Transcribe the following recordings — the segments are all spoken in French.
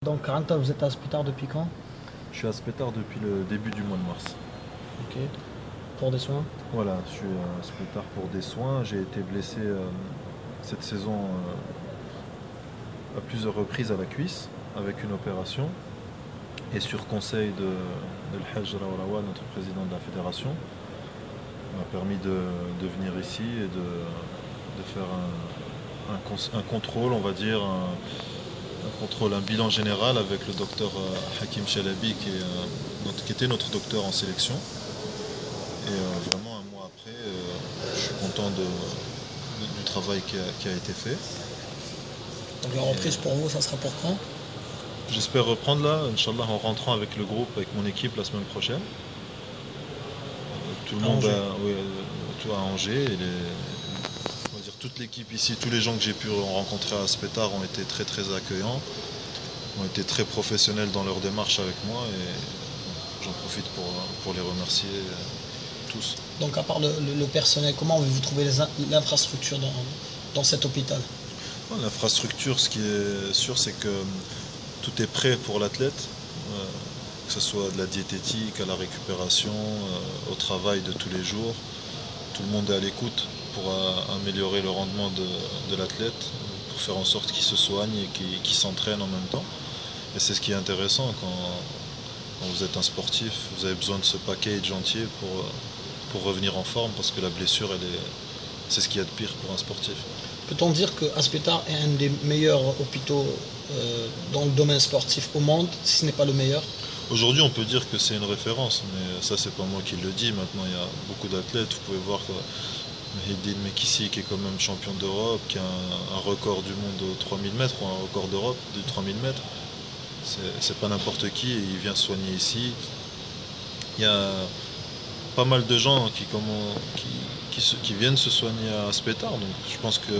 Donc, Karanta, vous êtes à Spitard depuis quand? Je suis à Spétard depuis le début du mois de mars. Ok. Pour des soins? Voilà, je suis à Spétard pour des soins. J'ai été blessé cette saison à plusieurs reprises à la cuisse avec une opération. Et sur conseil de l'Hajj Raoulawa, notre président de la fédération, m'a permis de venir ici et de faire un contrôle, on va dire, un contrôle, un bilan général avec le docteur Hakim Chalabi qui était notre docteur en sélection. Et vraiment un mois après, je suis content du travail qui a été fait. Donc, la reprise pour vous, ça sera pour quand? J'espère reprendre là, Inch'Allah, en rentrant avec le groupe, avec mon équipe la semaine prochaine. Tout le À monde Angers. oui, tout à Angers. On va dire toute l'équipe ici, tous les gens que j'ai pu rencontrer à Spétard ont été très très accueillants, ont été très professionnels dans leur démarche avec moi et j'en profite pour les remercier tous. Donc, à part le personnel, comment avez-vous trouvé l'infrastructure dans cet hôpital? L'infrastructure, ce qui est sûr, c'est que tout est prêt pour l'athlète, que ce soit de la diététique à la récupération, au travail de tous les jours. Tout le monde est à l'écoute pour améliorer le rendement de l'athlète, pour faire en sorte qu'il se soigne et qu'il s'entraîne en même temps. Et c'est ce qui est intéressant quand vous êtes un sportif, vous avez besoin de ce package entier pour revenir en forme, parce que la blessure, c'est ce qu'il y a de pire pour un sportif. Peut-on dire que Aspétard est un des meilleurs hôpitaux dans le domaine sportif au monde, si ce n'est pas le meilleur? Aujourd'hui, on peut dire que c'est une référence, mais ça, c'est pas moi qui le dis. Maintenant, il y a beaucoup d'athlètes. Vous pouvez voir Mehdi Mekissi, qui est quand même champion d'Europe, qui a un record du monde au 3000 mètres, ou un record d'Europe du 3000 mètres. C'est pas n'importe qui, et il vient se soigner ici. Il y a pas mal de gens qui viennent se soigner à Spétard, donc je pense que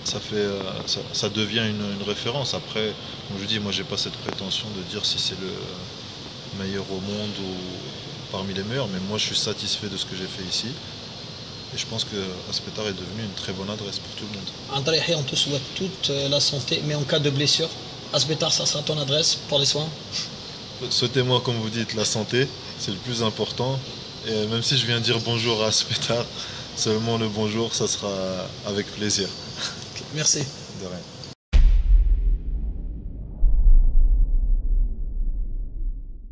ça devient une référence. Après, comme je dis, moi j'ai pas cette prétention de dire si c'est le meilleur au monde ou parmi les meilleurs, mais moi je suis satisfait de ce que j'ai fait ici. Et je pense que Aspétard est devenu une très bonne adresse pour tout le monde. André, on te souhaite toute la santé, mais en cas de blessure, Aspétard, ça sera ton adresse pour les soins? Souhaitez-moi, comme vous dites, la santé, c'est le plus important. Et même si je viens dire bonjour à Aspétard, seulement le bonjour, ça sera avec plaisir. Merci. De rien.